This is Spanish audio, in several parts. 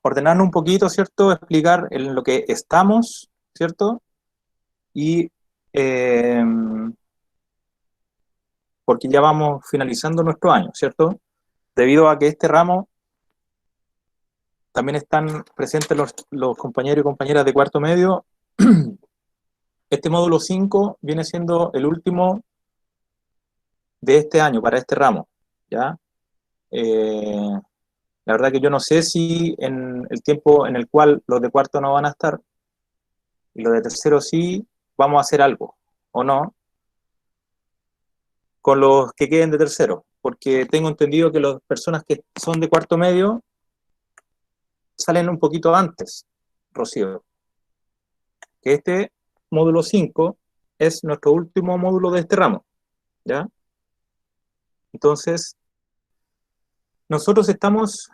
ordenarnos un poquito, ¿cierto? Explicar en lo que estamos, ¿cierto? Y eh, porque ya vamos finalizando nuestro año, ¿cierto? Debido a que este ramo también están presentes los compañeros y compañeras de cuarto medio. Este módulo 5 viene siendo el último de este año para este ramo, ¿ya? Eh, la verdad que yo no sé si en el tiempo en el cual los de cuarto no van a estar y los de tercero sí, vamos a hacer algo o no con los que queden de tercero, porque tengo entendido que las personas que son de cuarto medio salen un poquito antes, Rocío, que este módulo 5 es nuestro último módulo de este ramo, ¿ya? Entonces, nosotros estamos,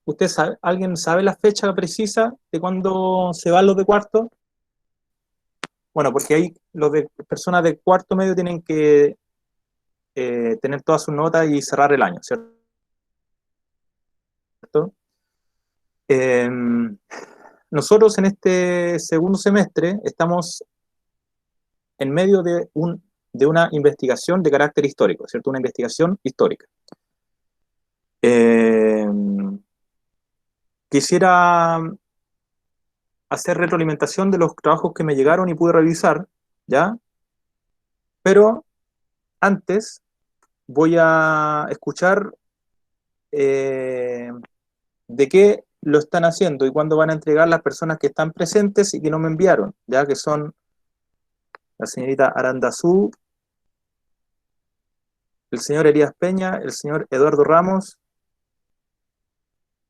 ¿usted sabe, alguien sabe la fecha precisa de cuándo se van los de cuarto? Bueno, porque ahí los de personas de cuarto medio tienen que tener todas sus notas y cerrar el año, ¿cierto? Eh, nosotros en este segundo semestre estamos en medio de una investigación de carácter histórico, ¿cierto? Una investigación histórica. Eh, quisiera hacer retroalimentación de los trabajos que me llegaron y pude revisar, ¿ya? Pero antes voy a escuchar eh, de qué lo están haciendo y cuándo van a entregar las personas que están presentes y que no me enviaron, ya que son la señorita Arandazú, el señor Elías Peña, el señor Eduardo Ramos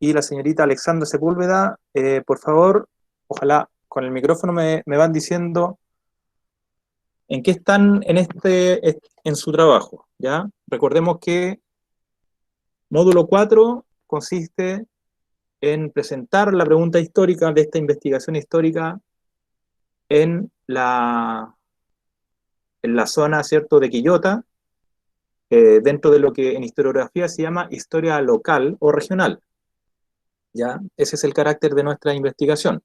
y la señorita Alexandra Sepúlveda. Por favor, ojalá con el micrófono me van diciendo en qué están en su trabajo, ¿ya? Recordemos que módulo 4 consiste en presentar la pregunta histórica de esta investigación histórica en la zona, ¿cierto?, de Quillota, dentro de lo que en historiografía se llama historia local o regional, ¿ya? Ese es el carácter de nuestra investigación.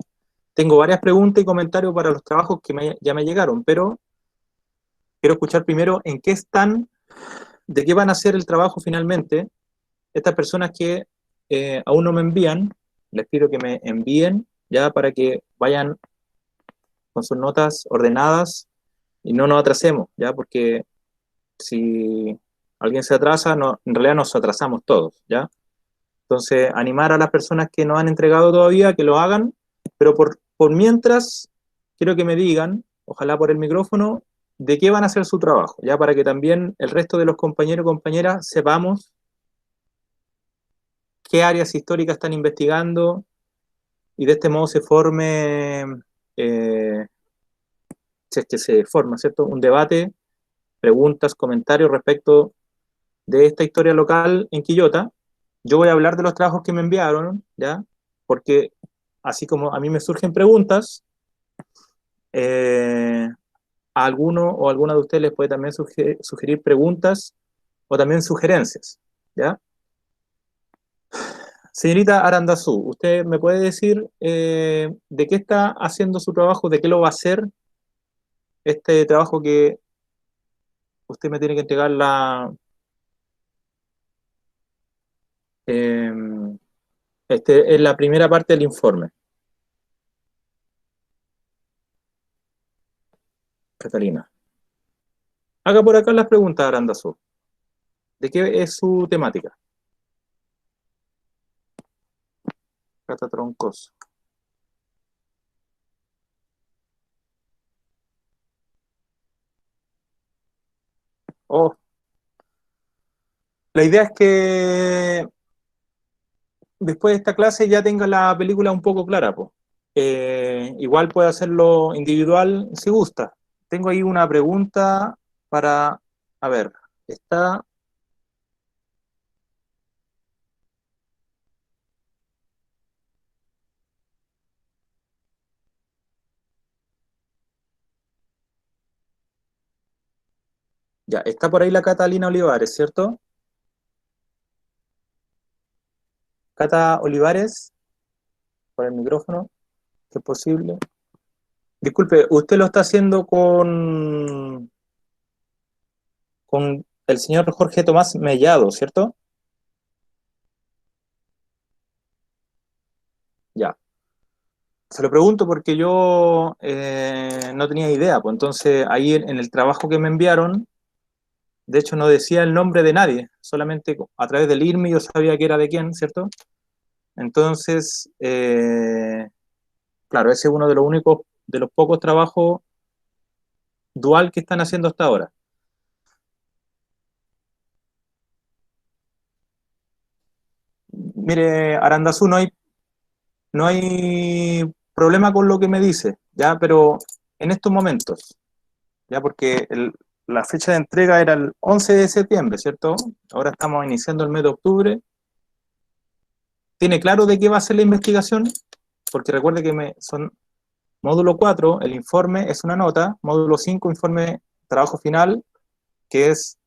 Tengo varias preguntas y comentarios para los trabajos que ya me llegaron, pero quiero escuchar primero en qué están, de qué van a hacer el trabajo finalmente estas personas que aún no me envían. Les pido que me envíen ya para que vayan con sus notas ordenadas y no nos atrasemos, ya, porque si alguien se atrasa, no, en realidad nos atrasamos todos, ya. Entonces, animar a las personas que no han entregado todavía que lo hagan, pero por mientras, quiero que me digan, ojalá por el micrófono, de qué van a hacer su trabajo, ya para que también el resto de los compañeros y compañeras sepamos qué áreas históricas están investigando y de este modo se forme, si es que se forma, ¿cierto? Un debate, preguntas, comentarios respecto de esta historia local en Quillota. Yo voy a hablar de los trabajos que me enviaron, ¿ya? Porque así como a mí me surgen preguntas, a alguno o alguna de ustedes les puede también sugerir preguntas o también sugerencias, ¿ya? Señorita Arandazú, ¿usted me puede decir de qué está haciendo su trabajo, de qué lo va a hacer este trabajo que usted me tiene que entregar eh, es la primera parte del informe, Catalina? Haga por acá las preguntas, Arandazú. ¿De qué es su temática? Catatroncos. Oh, la idea es que después de esta clase ya tenga la película un poco clara, po. Igual puede hacerlo individual si gusta. Tengo ahí una pregunta para, a ver, está, ya, está por ahí la Catalina Olivares, ¿cierto? Cata Olivares, por el micrófono, si es posible. Disculpe, usted lo está haciendo con el señor Jorge Tomás Mellado, ¿cierto? Ya. Se lo pregunto porque yo no tenía idea, pues entonces ahí en el trabajo que me enviaron, de hecho no decía el nombre de nadie, solamente a través del IRMI yo sabía que era de quién, ¿cierto? Entonces, claro, ese es uno de los únicos, de los pocos trabajos dual que están haciendo hasta ahora. Mire, Arandazú, no hay problema con lo que me dice, ¿ya? Pero en estos momentos, ¿ya? Porque la fecha de entrega era el 11 de septiembre, ¿cierto? Ahora estamos iniciando el mes de octubre. ¿Tiene claro de qué va a ser la investigación? Porque recuerde que son módulo 4, el informe es una nota, módulo 5, informe, trabajo final, que es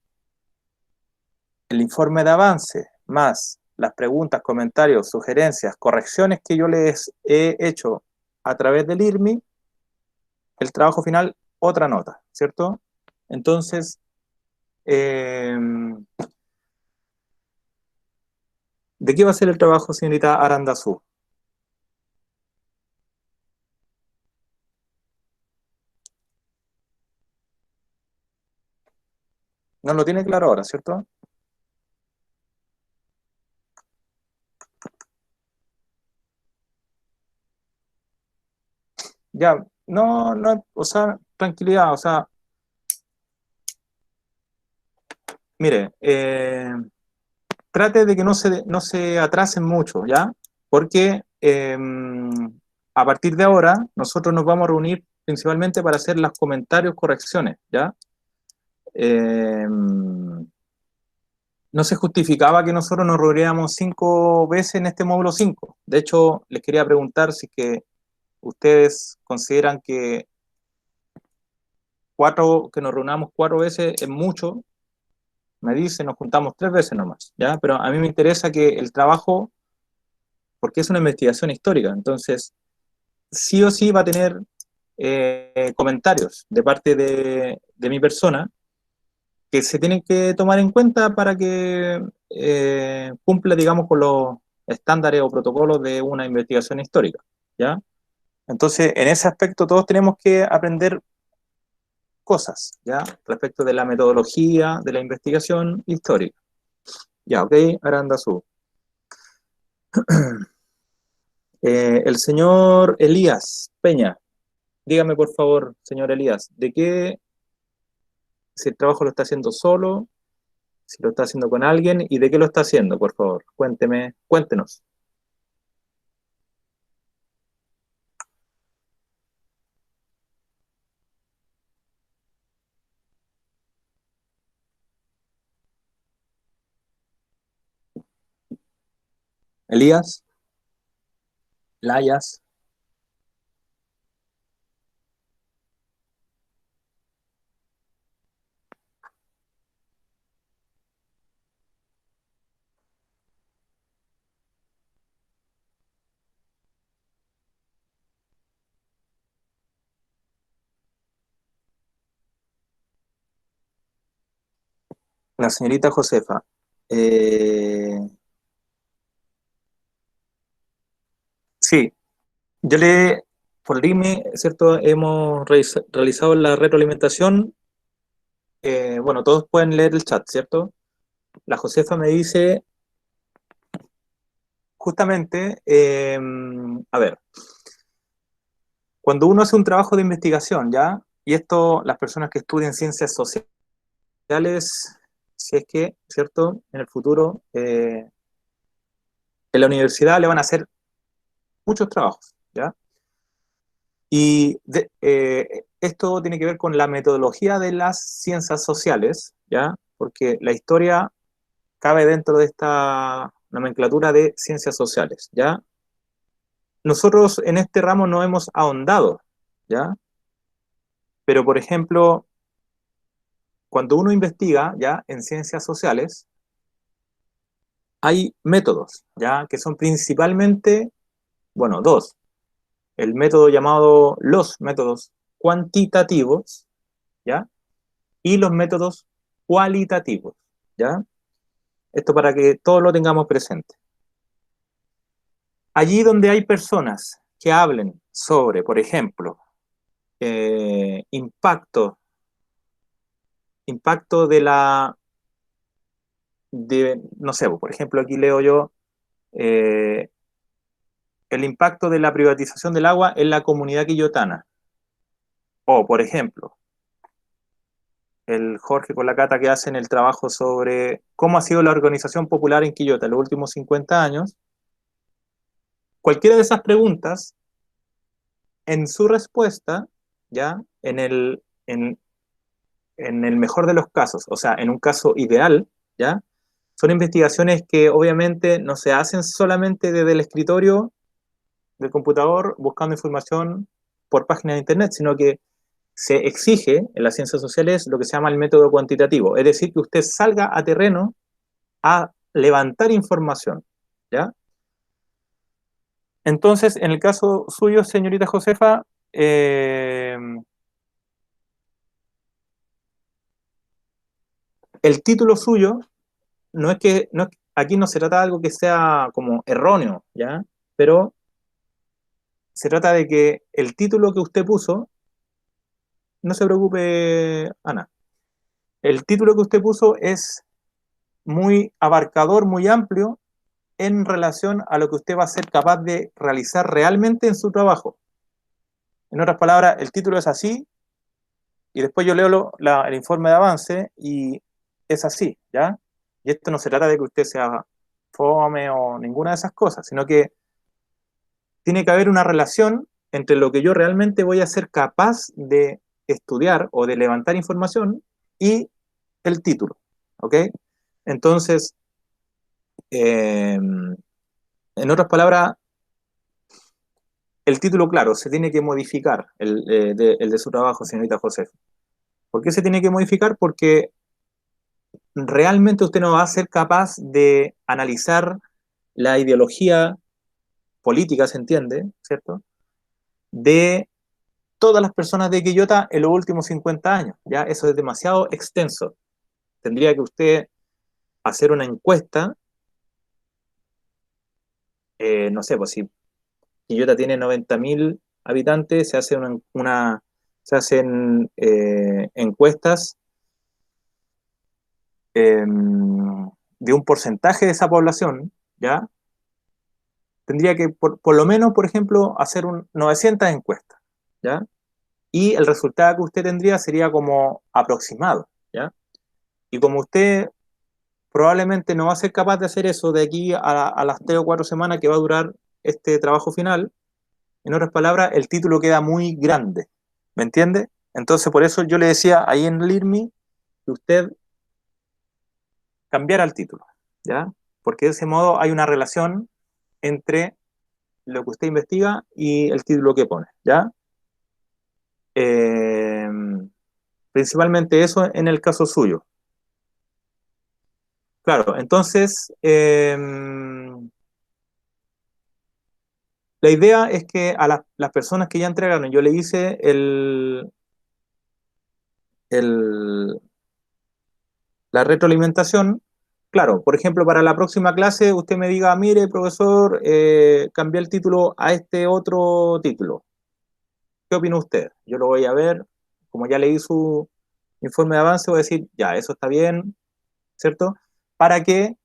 el informe de avance, más las preguntas, comentarios, sugerencias, correcciones que yo les he hecho a través del IRMI, el trabajo final, otra nota, ¿cierto? Entonces, eh, ¿de qué va a ser el trabajo, señorita Arandazú? No lo tiene claro ahora, ¿cierto? Ya, no, no, o sea, tranquilidad, o sea, mire, trate de que no se atrasen mucho, ¿ya? Porque a partir de ahora nosotros nos vamos a reunir principalmente para hacer los comentarios, correcciones, ¿ya? Eh, no se justificaba que nosotros nos reuniéramos 5 veces en este módulo 5. De hecho, les quería preguntar si que ustedes consideran que que nos reunamos 4 veces es mucho. Me dice, nos juntamos 3 veces nomás, ¿ya? Pero a mí me interesa que el trabajo, porque es una investigación histórica, entonces sí o sí va a tener comentarios de parte de mi persona que se tienen que tomar en cuenta para que cumpla, digamos, con los estándares o protocolos de una investigación histórica, ¿ya? Entonces, en ese aspecto todos tenemos que aprender cosas, ¿ya? Respecto de la metodología de la investigación histórica. Ya, ok, Arandazú. El señor Elías Peña, dígame por favor, señor Elías, ¿de qué, si el trabajo lo está haciendo solo, si lo está haciendo con alguien y de qué lo está haciendo, por favor? Cuénteme, cuéntenos. Elías, Layas, la señorita Josefa. Eh, sí, yo por el IME, ¿cierto? Hemos realizado la retroalimentación. Bueno, todos pueden leer el chat, ¿cierto? La Josefa me dice justamente, a ver, cuando uno hace un trabajo de investigación, ¿ya? Y esto, las personas que estudian ciencias sociales, si es que, ¿cierto? En el futuro, en la universidad le van a hacer muchos trabajos, ¿ya? Y esto tiene que ver con la metodología de las ciencias sociales, ¿ya? Porque la historia cabe dentro de esta nomenclatura de ciencias sociales, ¿ya? Nosotros en este ramo no hemos ahondado, ¿ya? Pero, por ejemplo, cuando uno investiga, ¿ya? En ciencias sociales, hay métodos, ¿ya? Que son principalmente, bueno, dos. El método llamado, los métodos cuantitativos, ¿ya? Y los métodos cualitativos, ¿ya? Esto para que todos lo tengamos presente. Allí donde hay personas que hablen sobre, por ejemplo, impacto no sé, por ejemplo, aquí leo yo, eh, el impacto de la privatización del agua en la comunidad quillotana. O, por ejemplo, el Jorge con la Cata que hacen el trabajo sobre cómo ha sido la organización popular en Quillota en los últimos 50 años. Cualquiera de esas preguntas, en su respuesta, ya, en el mejor de los casos, o sea, en un caso ideal, ya, son investigaciones que obviamente no se hacen solamente desde el escritorio del computador buscando información por páginas de internet, sino que se exige en las ciencias sociales lo que se llama el método cuantitativo, es decir, que usted salga a terreno a levantar información, ¿ya? Entonces, en el caso suyo, señorita Josefa, el título suyo aquí no se trata de algo que sea como erróneo, ¿ya? Pero se trata de que el título que usted puso, no se preocupe, Ana, el título que usted puso es muy abarcador, muy amplio en relación a lo que usted va a ser capaz de realizar realmente en su trabajo. En otras palabras, el título es así, y después yo leo el informe de avance y es así, ¿ya? Y esto no se trata de que usted sea fome o ninguna de esas cosas, sino que tiene que haber una relación entre lo que yo realmente voy a ser capaz de estudiar o de levantar información y el título, ¿ok? Entonces, en otras palabras, el título, claro, se tiene que modificar, el de su trabajo, señorita José. ¿Por qué se tiene que modificar? Porque realmente usted no va a ser capaz de analizar la ideología política, se entiende, ¿cierto? De todas las personas de Quillota en los últimos 50 años. ¿Ya? Eso es demasiado extenso. Tendría que usted hacer una encuesta, no sé, pues si Quillota tiene 90.000 habitantes, se hacen encuestas de un porcentaje de esa población, ¿ya? Tendría que, por lo menos, por ejemplo, hacer 900 encuestas, ¿ya? Y el resultado que usted tendría sería como aproximado, ¿ya? Y como usted probablemente no va a ser capaz de hacer eso de aquí a las 3 o 4 semanas que va a durar este trabajo final, en otras palabras, el título queda muy grande, ¿me entiende? Entonces, por eso yo le decía ahí en el IRMI que usted cambiara el título, ¿ya? Porque de ese modo hay una relación entre lo que usted investiga y el título que pone, ¿ya? Eh, Principalmente eso en el caso suyo. Claro, entonces, la idea es que a las personas que ya entregaron, yo le hice el- la retroalimentación, claro, por ejemplo, para la próxima clase usted me diga, mire, profesor, cambié el título a este otro título. ¿Qué opina usted? Yo lo voy a ver, como ya leí su informe de avance, voy a decir, ya, eso está bien, ¿cierto? Para que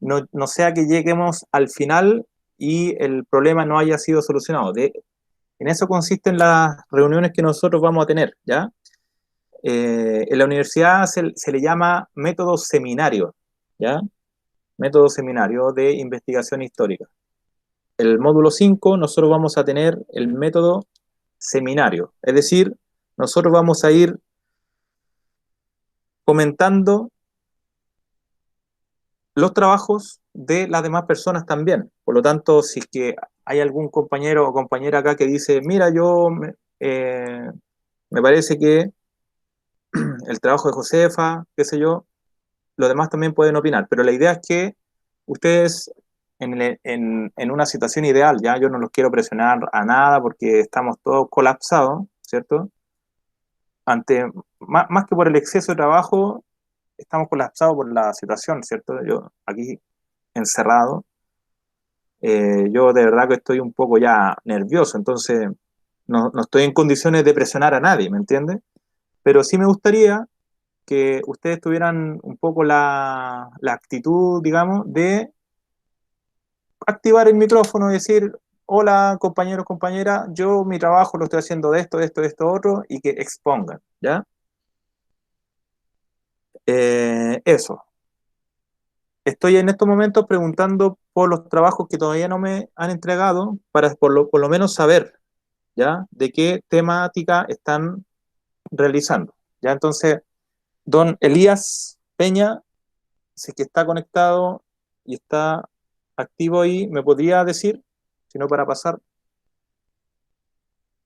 no sea que lleguemos al final y el problema no haya sido solucionado. En eso consisten las reuniones que nosotros vamos a tener, ¿ya? En la universidad se le llama método seminario, ¿ya? Método seminario de investigación histórica. El módulo 5 nosotros vamos a tener el método seminario, es decir, nosotros vamos a ir comentando los trabajos de las demás personas también. Por lo tanto, si es que hay algún compañero o compañera acá que dice, mira, me parece que el trabajo de Josefa, qué sé yo, los demás también pueden opinar, pero la idea es que ustedes en una situación ideal, ya yo no los quiero presionar a nada porque estamos todos colapsados, ¿cierto? Ante, más que por el exceso de trabajo, estamos colapsados por la situación, ¿cierto? Yo aquí encerrado, yo de verdad que estoy un poco ya nervioso, entonces no estoy en condiciones de presionar a nadie, ¿me entiendes? Pero sí me gustaría que ustedes tuvieran un poco la actitud, digamos, de activar el micrófono y decir, hola compañeros, compañeras, yo mi trabajo lo estoy haciendo de esto, otro, y que expongan, ¿ya? Eso. Estoy en estos momentos preguntando por los trabajos que todavía no me han entregado para por lo menos saber, ¿ya? De qué temática están realizando, ¿ya? Entonces, don Elías Peña, si es que está conectado y está activo ahí, ¿me podría decir, si no para pasar,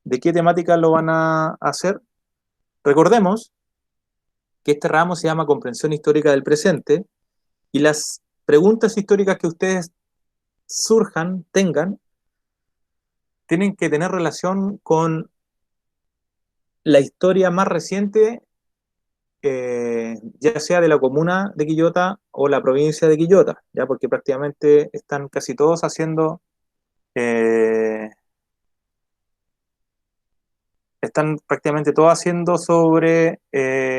de qué temática lo van a hacer? Recordemos que este ramo se llama Comprensión Histórica del Presente y las preguntas históricas que ustedes surjan, tengan, tienen que tener relación con la historia más reciente, ya sea de la comuna de Quillota o la provincia de Quillota, ya porque prácticamente están casi todos haciendo, eh, están prácticamente todos haciendo sobre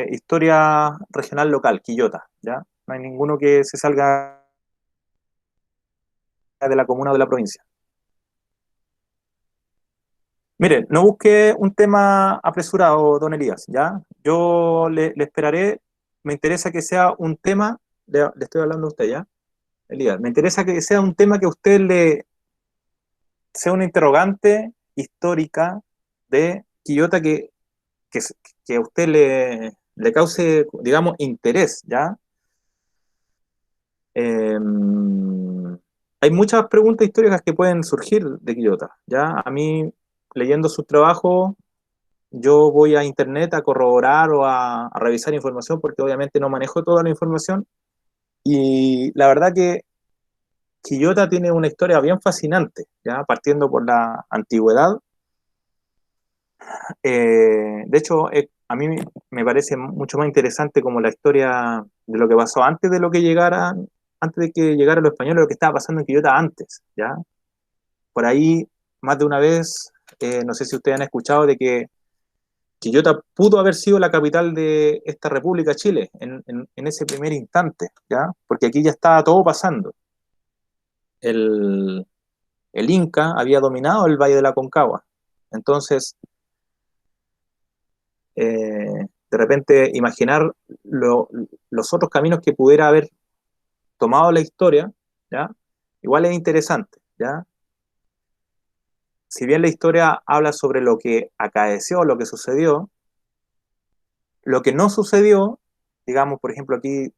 historia regional local, Quillota, ya. No hay ninguno que se salga de la comuna o de la provincia. Mire, no busque un tema apresurado, don Elías, ¿ya? Yo le esperaré, me interesa que sea un tema, le estoy hablando a usted, ¿ya? Elías, me interesa que sea un tema que a usted le sea una interrogante histórica de Quillota que, que a usted le cause, digamos, interés, ¿ya? Eh, hay muchas preguntas históricas que pueden surgir de Quillota, ¿ya? A mí, leyendo su trabajo, yo voy a internet a corroborar o a revisar información porque obviamente no manejo toda la información y la verdad que Quillota tiene una historia bien fascinante, ya partiendo por la antigüedad. De hecho, a mí me parece mucho más interesante como la historia de lo que pasó antes de lo que llegara, antes de que llegara los españoles, lo que estaba pasando en Quillota antes, ¿ya? Por ahí, más de una vez, no sé si ustedes han escuchado de que Quillota pudo haber sido la capital de esta República Chile en ese primer instante, ¿ya? Porque aquí ya estaba todo pasando. El, el Inca había dominado el Valle de la Concagua. Entonces, de repente, imaginar los otros caminos que pudiera haber tomado la historia, ¿ya? Igual es interesante, ¿ya? Si bien la historia habla sobre lo que acaeció, lo que sucedió, lo que no sucedió, digamos, por ejemplo, aquí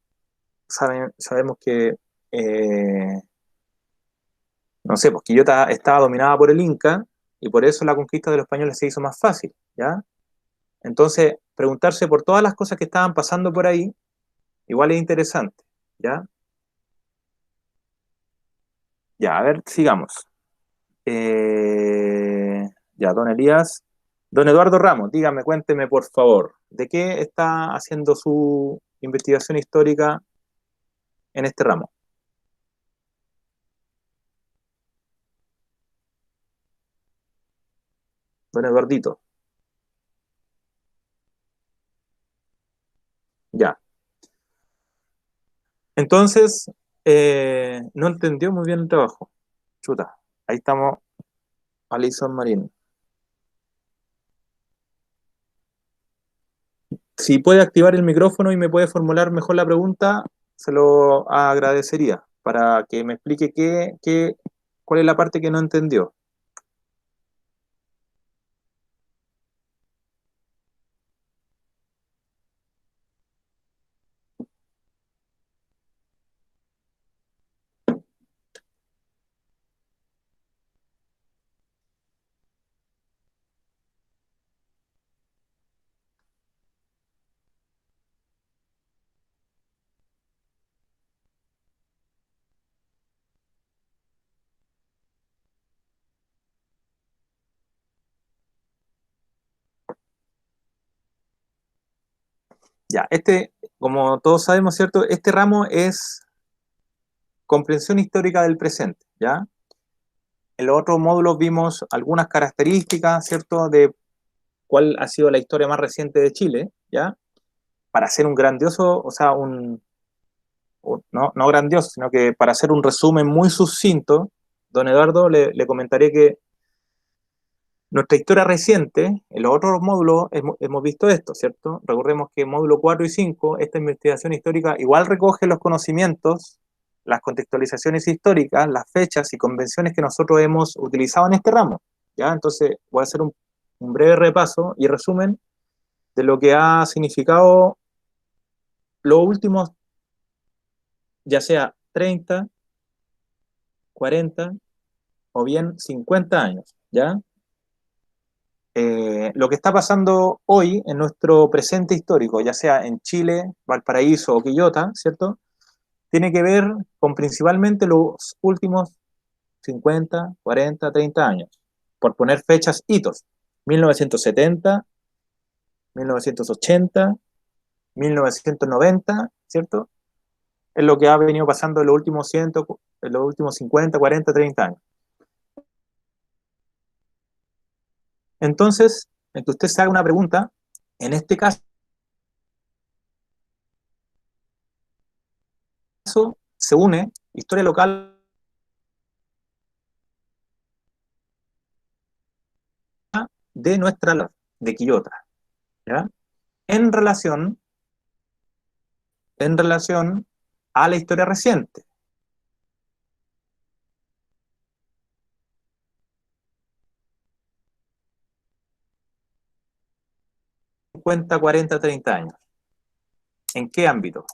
sabemos que, eh, no sé, pues Quillota estaba dominada por el Inca y por eso la conquista de los españoles se hizo más fácil, ¿ya? Entonces, preguntarse por todas las cosas que estaban pasando por ahí, igual es interesante, ¿ya? Ya, a ver, sigamos. Ya, don Elías. Don Eduardo Ramos, dígame, cuénteme por favor, ¿de qué está haciendo su investigación histórica en este ramo? Don Eduardito, ya. Entonces, no entendió muy bien el trabajo. Chuta, ahí estamos, Alison Marín. Si puede activar el micrófono y me puede formular mejor la pregunta, se lo agradecería para que me explique cuál es la parte que no entendió. Ya, como todos sabemos, ¿cierto? Este ramo es comprensión histórica del presente, ¿ya? En los otros módulos vimos algunas características, ¿cierto? De cuál ha sido la historia más reciente de Chile, ¿ya? Para hacer un grandioso, o sea, no grandioso, sino que para hacer un resumen muy sucinto, don Eduardo, le comentaré que nuestra historia reciente, en los otros módulos hemos visto esto, ¿cierto? Recordemos que en módulo 4 y 5, esta investigación histórica igual recoge los conocimientos, las contextualizaciones históricas, las fechas y convenciones que nosotros hemos utilizado en este ramo, ¿ya? Entonces voy a hacer un breve repaso y resumen de lo que ha significado los últimos, ya sea 30, 40 o bien 50 años, ¿ya? Lo que está pasando hoy en nuestro presente histórico, ya sea en Chile, Valparaíso o Quillota, ¿cierto? Tiene que ver con principalmente los últimos 50, 40, 30 años, por poner fechas, hitos, 1970, 1980, 1990, ¿cierto? Es lo que ha venido pasando en los últimos 50, 40, 30 años. Entonces, en que usted se haga una pregunta, en este caso se une historia local de nuestra, de Quillota, ¿ya? En relación, en relación a la historia reciente, 50, 40, 30 años. ¿En qué ámbito?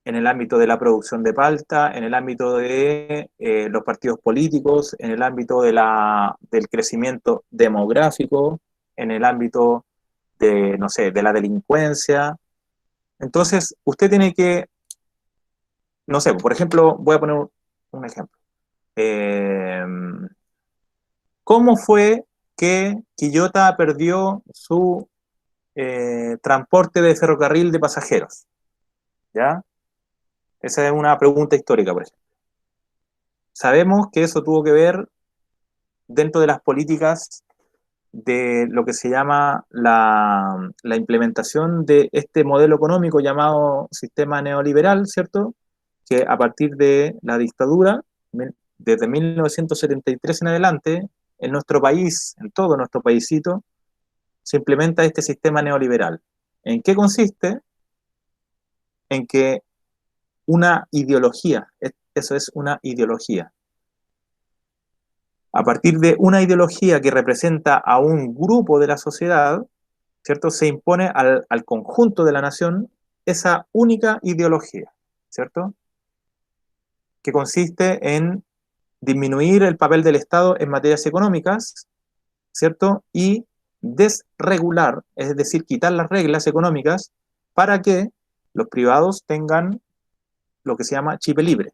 En el ámbito de la producción de palta, en el ámbito de los partidos políticos, en el ámbito del crecimiento demográfico, en el ámbito de, no sé, de la delincuencia. Entonces, usted tiene que, no sé, por ejemplo, voy a poner un ejemplo. Eh, ¿Cómo fue que Quillota perdió su transporte de ferrocarril de pasajeros? ¿Ya? Esa es una pregunta histórica, por ejemplo. Sabemos que eso tuvo que ver dentro de las políticas de lo que se llama la implementación de este modelo económico llamado sistema neoliberal, ¿cierto? Que a partir de la dictadura, desde 1973 en adelante, en nuestro país, en todo nuestro paísito, se implementa este sistema neoliberal. ¿En qué consiste? En que una ideología, eso es una ideología, a partir de una ideología que representa a un grupo de la sociedad, ¿cierto? Se impone al conjunto de la nación esa única ideología, ¿cierto? Que consiste en disminuir el papel del Estado en materias económicas, ¿cierto? Y desregular, es decir, quitar las reglas económicas para que los privados tengan lo que se llama chip libre.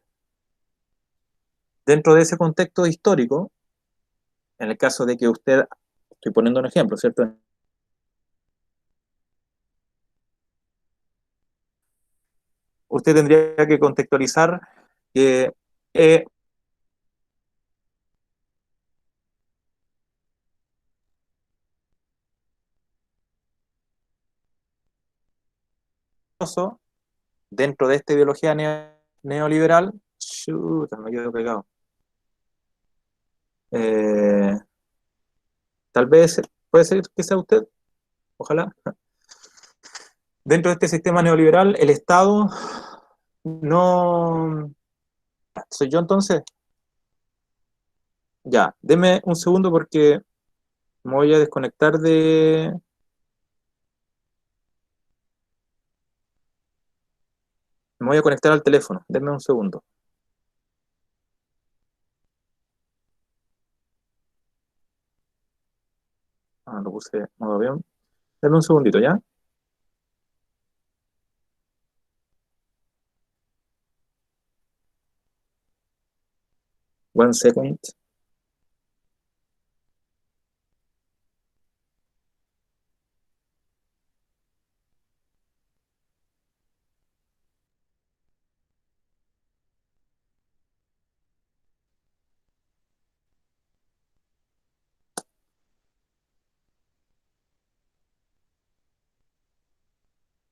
Dentro de ese contexto histórico, en el caso de que usted, estoy poniendo un ejemplo, ¿cierto? Usted tendría que contextualizar que dentro de esta ideología neoliberal, chuta, me quedo pegado. Eh, Tal vez puede ser que sea usted, ojalá. Dentro de este sistema neoliberal, el Estado no... ¿Soy yo entonces? Ya, deme un segundo porque me voy a desconectar Me voy a conectar al teléfono. Deme un segundo. Ah, lo puse modo avión. Deme un segundito, ¿ya? One second.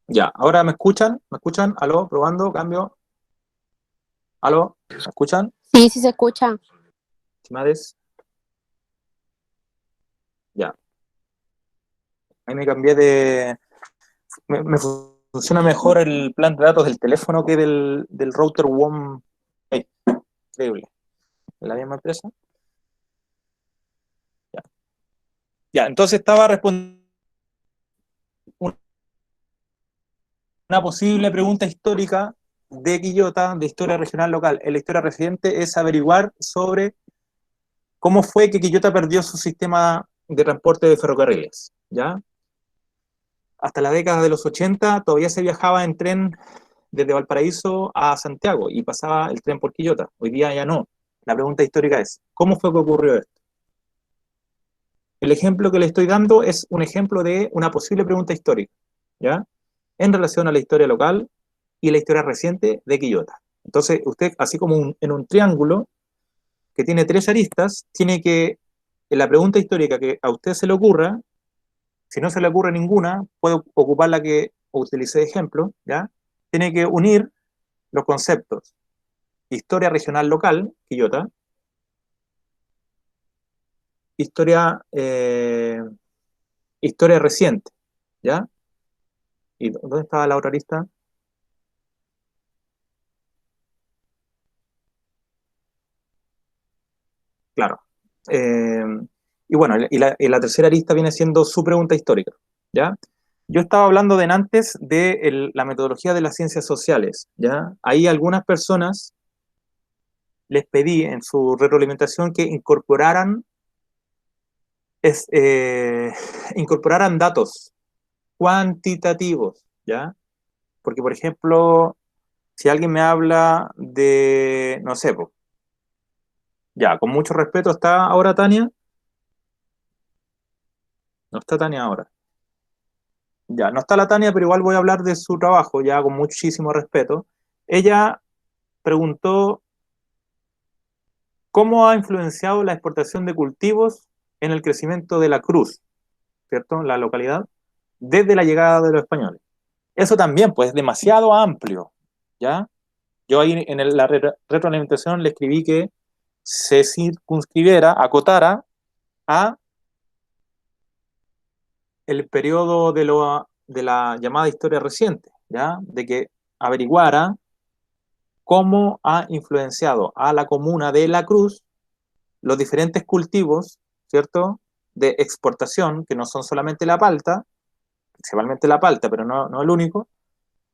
Ya, ahora me escuchan, aló, probando, cambio, aló, ¿me escuchan? Sí, sí se escucha. Estimades, ya, ahí me cambié de, me funciona mejor el plan de datos del teléfono que del router WOM, increíble, en la misma empresa. Ya, ya, entonces estaba respondiendo una posible pregunta histórica de Quillota, de historia regional local. En la historia reciente es averiguar sobre cómo fue que Quillota perdió su sistema de transporte de ferrocarriles, ¿ya? Hasta la década de los 80 todavía se viajaba en tren desde Valparaíso a Santiago y pasaba el tren por Quillota. Hoy día ya no. La pregunta histórica es, ¿cómo fue que ocurrió esto? El ejemplo que le estoy dando es un ejemplo de una posible pregunta histórica, ¿ya? En relación a la historia local y la historia reciente de Quillota. Entonces, usted, así como en un triángulo que tiene tres aristas, tiene que, en la pregunta histórica que a usted se le ocurra, si no se le ocurre ninguna, puede ocupar la que utilicé de ejemplo, ¿ya? Tiene que unir los conceptos historia regional local, Quillota, historia, historia reciente, ¿ya? ¿Y dónde estaba la otra lista? Claro. Eh, y bueno, y la tercera lista viene siendo su pregunta histórica, ¿ya? Yo estaba hablando de antes de la metodología de las ciencias sociales, ¿ya? Ahí algunas personas les pedí en su retroalimentación que es, eh, incorporaran datos cuantitativos, ¿ya? Porque, por ejemplo, si alguien me habla de, no sé, po, ya, con mucho respeto, ¿está ahora Tania? No está Tania ahora. Ya, no está la Tania, pero igual voy a hablar de su trabajo, ya con muchísimo respeto. Ella preguntó cómo ha influenciado la exportación de cultivos en el crecimiento de la Cruz, ¿cierto? La localidad, desde la llegada de los españoles. Eso también, pues, es demasiado amplio, ¿ya? Yo ahí en la retroalimentación le escribí que se circunscribiera, acotara a el periodo de la llamada historia reciente, ¿ya? De que averiguara cómo ha influenciado a la comuna de La Cruz los diferentes cultivos, ¿cierto? De exportación, que no son solamente la palta, principalmente la palta, pero no el único,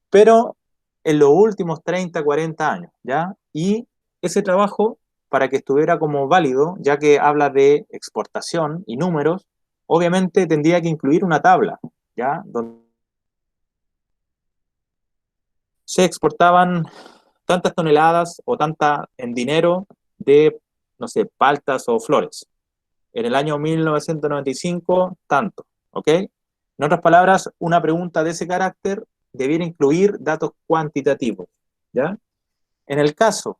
pero en los últimos 30, 40 años, ¿ya? Y ese trabajo, para que estuviera como válido, ya que habla de exportación y números, obviamente tendría que incluir una tabla, ¿ya? Donde se exportaban tantas toneladas o tanta en dinero de, no sé, paltas o flores. En el año 1995, tanto, ¿ok? En otras palabras, una pregunta de ese carácter debiera incluir datos cuantitativos, ¿ya? En el caso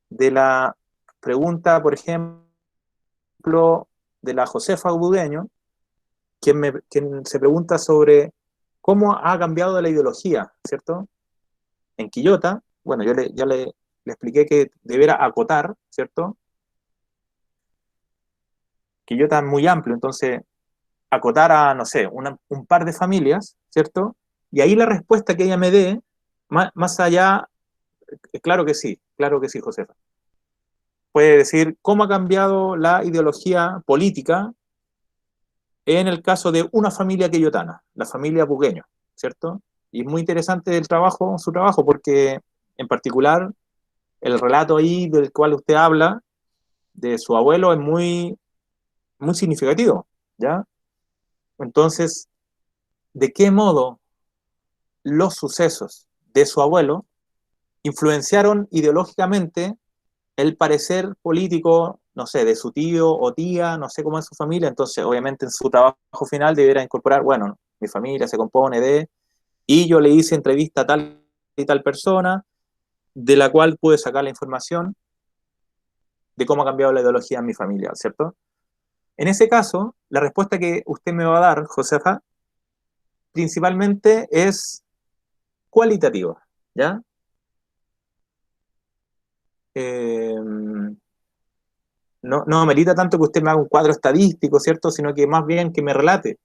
de la pregunta, por ejemplo, de la Josefa Budeño, quien se pregunta sobre cómo ha cambiado la ideología, ¿cierto? En Quillota, bueno, ya le expliqué que debiera acotar, ¿cierto? Quillota es muy amplio, entonces acotar a, no sé, un par de familias, ¿cierto? Y ahí la respuesta que ella me dé, más allá, claro que sí, Josefa. Puede decir cómo ha cambiado la ideología política en el caso de una familia quillotana, la familia Bugueño, ¿cierto? Y es muy interesante su trabajo, porque en particular el relato ahí del cual usted habla, de su abuelo, es muy significativo, ¿ya? Entonces, ¿de qué modo los sucesos de su abuelo influenciaron ideológicamente el parecer político, no sé, de su tío o tía, no sé cómo es su familia? Entonces, obviamente, en su trabajo final deberá incorporar, bueno, mi familia se compone de, y yo le hice entrevista a tal y tal persona, de la cual pude sacar la información de cómo ha cambiado la ideología en mi familia, ¿cierto? En ese caso, la respuesta que usted me va a dar, Josefa, principalmente es cualitativa, ¿ya? No amerita tanto que usted me haga un cuadro estadístico, ¿cierto? Sino que más bien que me relate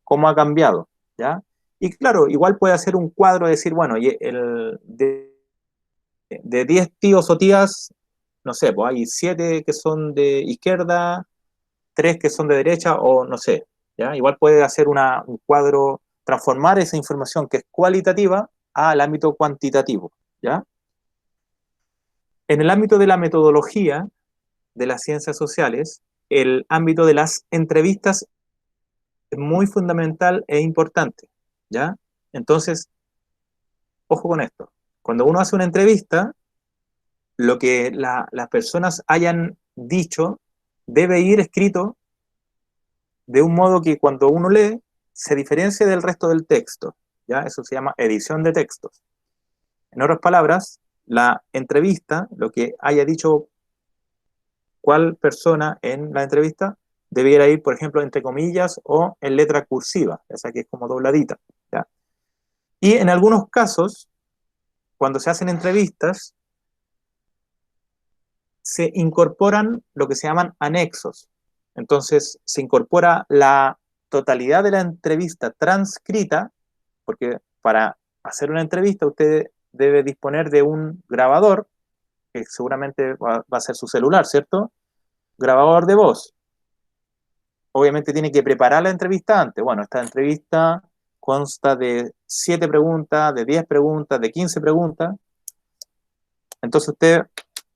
cómo ha cambiado, ¿ya? Y claro, igual puede hacer un cuadro y decir, bueno, de 10 tíos o tías, no sé, pues hay 7 que son de izquierda, 3 que son de derecha, o no sé, ¿ya? Igual puede hacer un cuadro, transformar esa información que es cualitativa al ámbito cuantitativo, ¿ya? En el ámbito de la metodología de las ciencias sociales, el ámbito de las entrevistas es muy fundamental e importante, ¿ya? Entonces, ojo con esto. Cuando uno hace una entrevista, lo que las personas hayan dicho debe ir escrito de un modo que cuando uno lee se diferencie del resto del texto, ¿ya? Eso se llama edición de textos. En otras palabras, la entrevista, lo que haya dicho cuál persona en la entrevista, debiera ir, por ejemplo, entre comillas o en letra cursiva, esa que es como dobladita, ¿ya? Y en algunos casos, cuando se hacen entrevistas, se incorporan lo que se llaman anexos. Entonces, se incorpora la totalidad de la entrevista transcrita, porque para hacer una entrevista usted debe disponer de un grabador, que seguramente va a ser su celular, ¿cierto? Grabador de voz. Obviamente tiene que preparar la entrevista antes. Bueno, esta entrevista consta de 7 preguntas, de 10 preguntas, de 15 preguntas. Entonces usted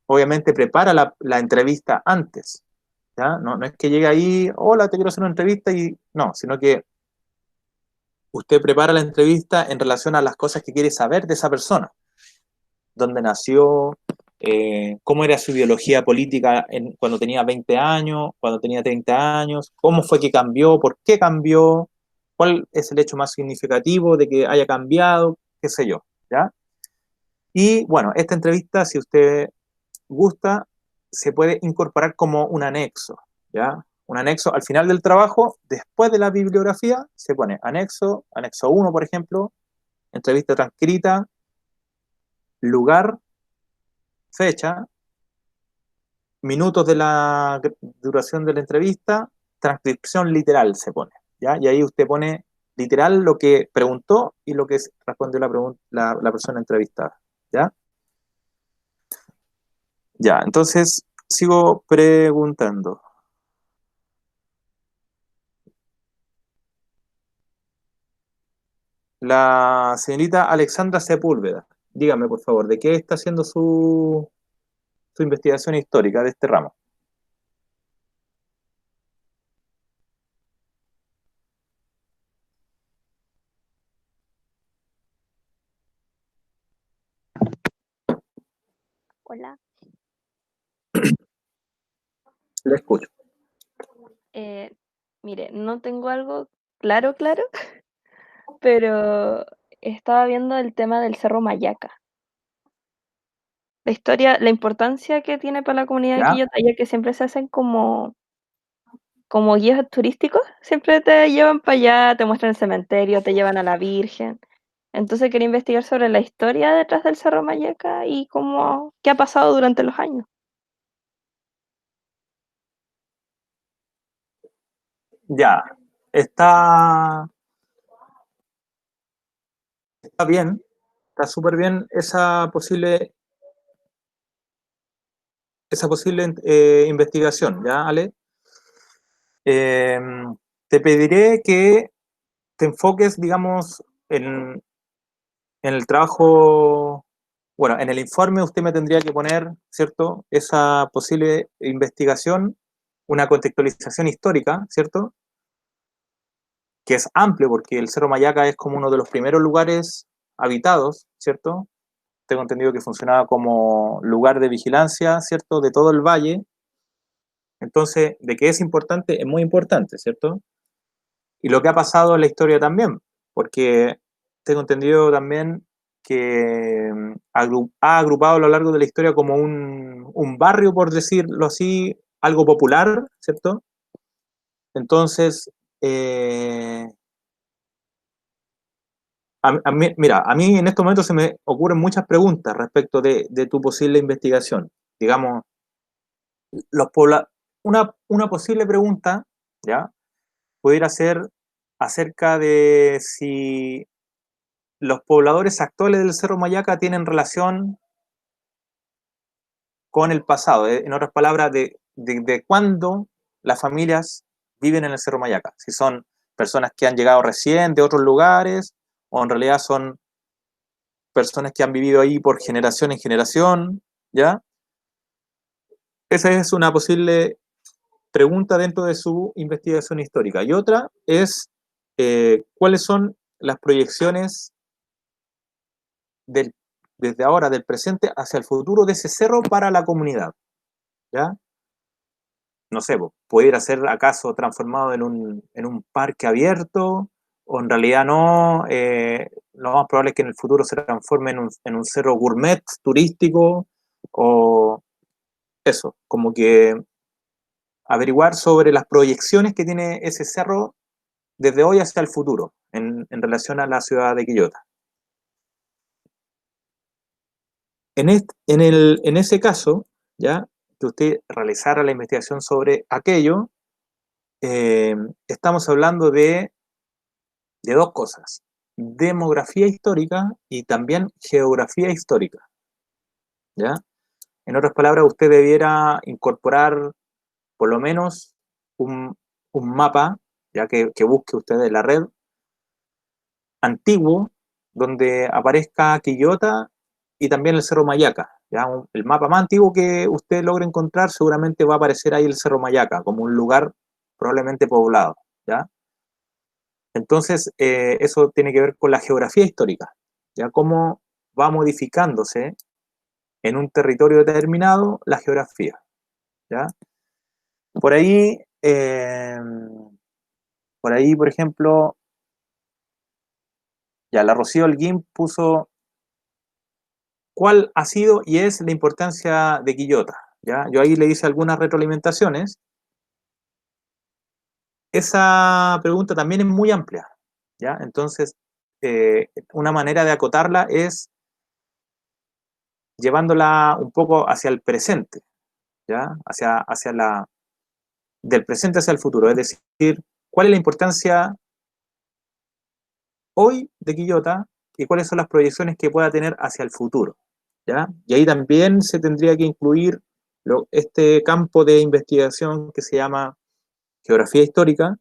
obviamente prepara la entrevista antes, ¿ya? No es que llegue ahí, hola, te quiero hacer una entrevista y no, sino que usted prepara la entrevista en relación a las cosas que quiere saber de esa persona. Dónde nació, cómo era su ideología política cuando tenía 20 años, cuando tenía 30 años, cómo fue que cambió, por qué cambió, cuál es el hecho más significativo de que haya cambiado, qué sé yo, ¿ya? Y bueno, esta entrevista, si usted gusta, se puede incorporar como un anexo, ¿ya? Un anexo al final del trabajo, después de la bibliografía, se pone anexo, anexo 1, por ejemplo, entrevista transcrita, lugar, fecha, minutos de la duración de la entrevista, transcripción literal se pone, ¿ya? Y ahí usted pone literal lo que preguntó y lo que respondió la persona entrevistada, ¿ya? Ya, entonces sigo preguntando. La señorita Alexandra Sepúlveda, dígame por favor, ¿de qué está haciendo su investigación histórica de este ramo? Hola. Le escucho. Eh, Mire, no tengo algo claro, claro, pero estaba viendo el tema del Cerro Mayaca. La historia, la importancia que tiene para la comunidad de ¿Ya? Quillota, ya que siempre se hacen como guías turísticos, siempre te llevan para allá, te muestran el cementerio, te llevan a la Virgen. Entonces quería investigar sobre la historia detrás del Cerro Mayaca y qué ha pasado durante los años. Ya. Está, está bien, está súper bien esa posible investigación, ¿ya, Ale? Eh, Te pediré que te enfoques, digamos, en el trabajo, bueno, en el informe usted me tendría que poner, ¿cierto? Esa posible investigación, una contextualización histórica, ¿cierto? Que es amplio porque el Cerro Mayaca es como uno de los primeros lugares habitados, ¿cierto? Tengo entendido que funcionaba como lugar de vigilancia, ¿cierto? De todo el valle. Entonces, de que es importante, es muy importante, ¿cierto? Y lo que ha pasado en la historia también, porque tengo entendido también que ha agrupado a lo largo de la historia como un barrio, por decirlo así, algo popular, ¿cierto? Entonces, eh, Mira, a mí en estos momentos se me ocurren muchas preguntas respecto de tu posible investigación. Digamos, los pobla una posible pregunta, ¿ya? Pudiera ser acerca de si los pobladores actuales del Cerro Mayaca tienen relación con el pasado. En otras palabras, de cuándo las familias viven en el Cerro Mayaca. Si son personas que han llegado recién de otros lugares o en realidad son personas que han vivido ahí por generación en generación, ¿ya? Esa es una posible pregunta dentro de su investigación histórica. Y otra es, ¿cuáles son las proyecciones del, desde ahora, del presente hacia el futuro de ese cerro para la comunidad? ¿Ya? No sé, ¿pudiera ser acaso transformado en un parque abierto? ¿O en realidad no? Lo más probable es que en el futuro se transforme en un cerro gourmet turístico, o eso, como que averiguar sobre las proyecciones que tiene ese cerro desde hoy hacia el futuro en relación a la ciudad de Quillota. En ese caso, ya que usted realizara la investigación sobre aquello, eh, estamos hablando de dos cosas: demografía histórica y también geografía histórica. ¿Ya? En otras palabras, usted debiera incorporar por lo menos un, un mapa, ya que busque usted en la red, antiguo, donde aparezca Quillota y también el Cerro Mayaca. ¿Ya? El mapa más antiguo que usted logre encontrar, seguramente va a aparecer ahí el Cerro Mayaca, como un lugar probablemente poblado. ¿Ya? Entonces, eso tiene que ver con la geografía histórica, ya cómo va modificándose en un territorio determinado la geografía. ¿Ya? Por ahí, por ejemplo, ya la Rocío Holguín puso cuál ha sido y es la importancia de Quillota. ¿Ya? Yo ahí le hice algunas retroalimentaciones. Esa pregunta también es muy amplia. ¿Ya? Entonces, una manera de acotarla es llevándola un poco hacia el presente, ¿ya? Del presente hacia el futuro, es decir, cuál es la importancia hoy de Quillota y cuáles son las proyecciones que pueda tener hacia el futuro, ¿ya? Y ahí también se tendría que incluir este campo de investigación que se llama geografía histórica,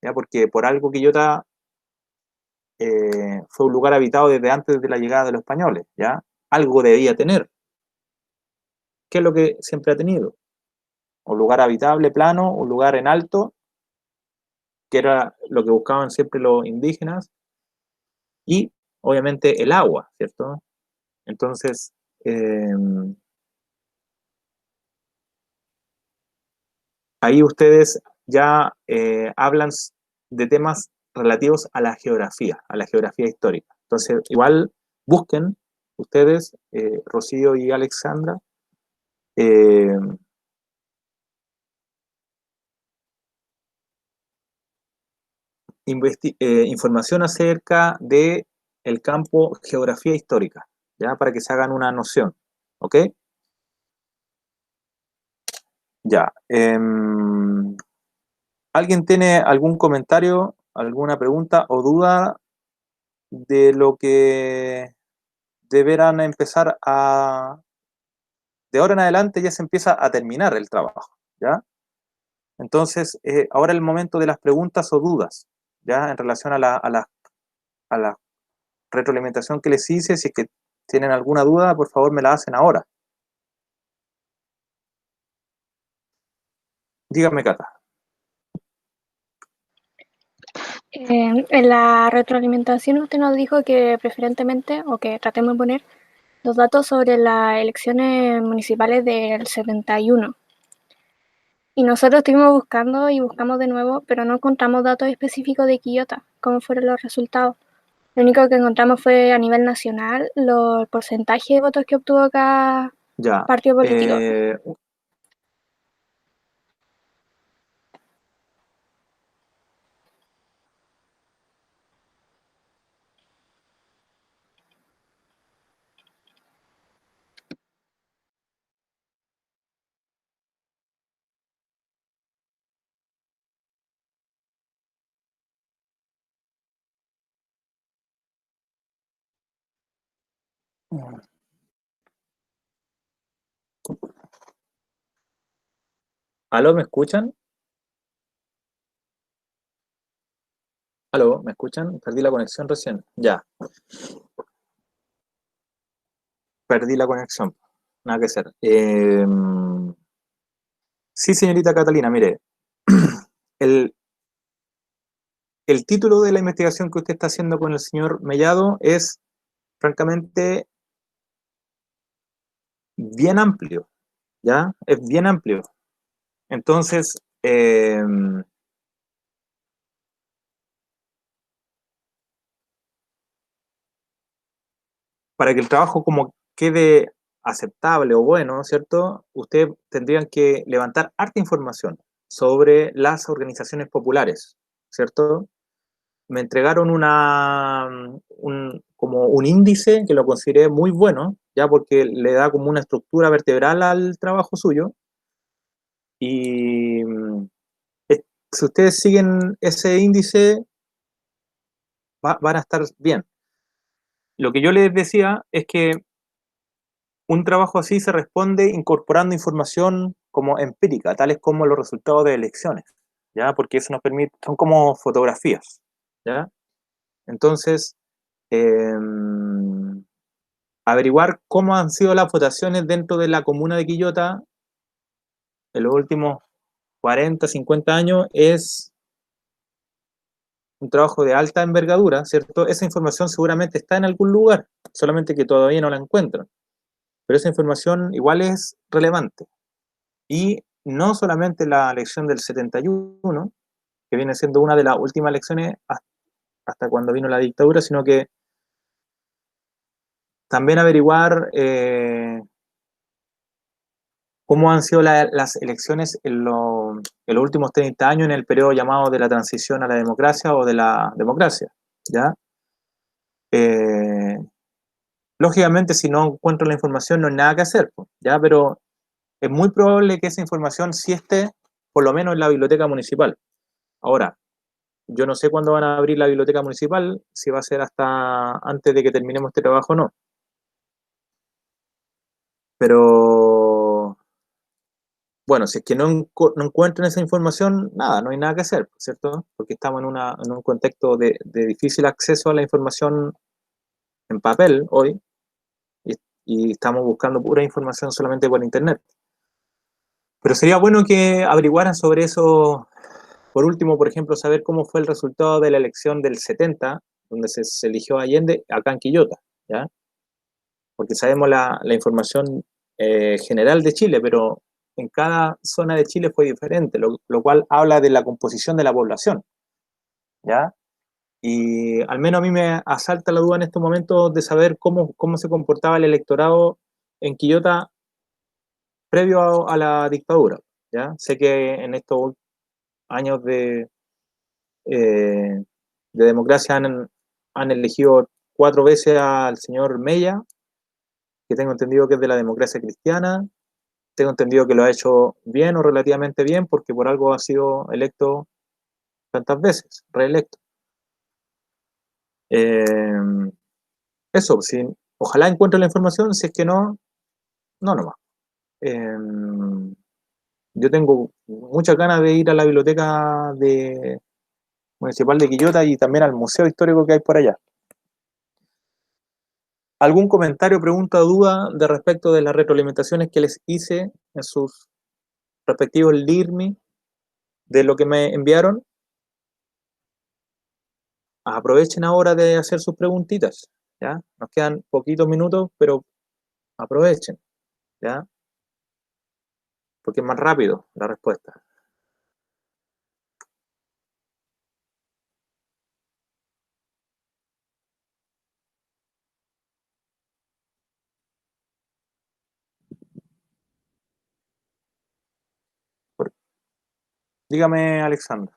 ¿ya? Porque por algo Quillota fue un lugar habitado desde antes de la llegada de los españoles, ¿ya? Algo debía tener. ¿Qué es lo que siempre ha tenido? Un lugar habitable, plano, un lugar en alto, que era lo que buscaban siempre los indígenas, y obviamente el agua, ¿cierto? Entonces, ahí ustedes ya hablan de temas relativos a la geografía histórica. Entonces, igual busquen ustedes, Rocío y Alexandra, eh, información acerca de el campo geografía histórica, ¿ya? Para que se hagan una noción, ¿ok? Ya. ¿Alguien tiene algún comentario, alguna pregunta o duda de lo que deberán empezar a... De ahora en adelante ya se empieza a terminar el trabajo, ¿ya? Entonces, ahora es el momento de las preguntas o dudas, ¿ya? En relación a la retroalimentación que les hice. Si es que tienen alguna duda, por favor me la hacen ahora. Dígame, Cata. En la retroalimentación usted nos dijo que preferentemente, o que tratemos de poner, los datos sobre las elecciones municipales del 71. Y nosotros estuvimos buscando y buscamos de nuevo, pero no encontramos datos específicos de Quillota, cómo fueron los resultados. Lo único que encontramos fue a nivel nacional el porcentaje de votos que obtuvo cada Ya. partido político. ¿Aló, me escuchan? ¿Aló, me escuchan? Perdí la conexión recién. Ya, perdí la conexión. Nada que hacer. Sí, señorita Catalina, mire, el, el título de la investigación que usted está haciendo con el señor Mellado es, francamente, bien amplio, ¿ya? Es bien amplio. Entonces, para que el trabajo como quede aceptable o bueno, ¿cierto? Ustedes tendrían que levantar harta información sobre las organizaciones populares, ¿cierto? Me entregaron como un índice que lo consideré muy bueno, ya porque le da como una estructura vertebral al trabajo suyo. Y si ustedes siguen ese índice, van a estar bien. Lo que yo les decía es que un trabajo así se responde incorporando información como empírica, tales como los resultados de elecciones, ¿ya? Porque eso nos permite, son como fotografías, ¿ya? Entonces, eh, averiguar cómo han sido las votaciones dentro de la comuna de Quillota en los últimos 40, 50 años es un trabajo de alta envergadura, ¿cierto? Esa información seguramente está en algún lugar, solamente que todavía no la encuentran, pero esa información igual es relevante. Y no solamente la elección del 71, que viene siendo una de las últimas elecciones hasta cuando vino la dictadura, sino que también averiguar cómo han sido las elecciones en los últimos 30 años en el periodo llamado de la transición a la democracia o de la democracia, ¿ya? Eh, Lógicamente, si no encuentro la información, no hay nada que hacer, pues, ¿ya? Pero es muy probable que esa información sí esté, por lo menos en la biblioteca municipal. Ahora, yo no sé cuándo van a abrir la biblioteca municipal, si va a ser hasta antes de que terminemos este trabajo o no. Pero bueno, si es que no encuentran esa información, nada, no hay nada que hacer, ¿cierto? Porque estamos en un contexto de difícil acceso a la información en papel hoy y, y estamos buscando pura información solamente por internet. Pero sería bueno que averiguaran sobre eso. Por último, por ejemplo, saber cómo fue el resultado de la elección del 70, donde se eligió a Allende, acá en Quillota, ¿ya? Porque sabemos la información general de Chile, pero en cada zona de Chile fue diferente, lo cual habla de la composición de la población, ¿ya? Y al menos a mí me asalta la duda en estos momentos de saber cómo se comportaba el electorado en Quillota previo a la dictadura, ¿ya? Sé que en estos años eh, de democracia han elegido 4 veces al señor Mella, que tengo entendido que es de la democracia cristiana. Tengo entendido que lo ha hecho bien o relativamente bien, porque por algo ha sido electo tantas veces, reelecto. Eh, Eso, si, ojalá encuentre la información, si es que no, no nomás. Eh, yo tengo muchas ganas de ir a la biblioteca municipal de Quillota y también al museo histórico que hay por allá. ¿Algún comentario, pregunta o duda de respecto de las retroalimentaciones que les hice en sus respectivos LIRMI de lo que me enviaron? Aprovechen ahora de hacer sus preguntitas, ¿ya? Nos quedan poquitos minutos, pero aprovechen, ¿ya? Porque es más rápido la respuesta. Dígame, Alexandra.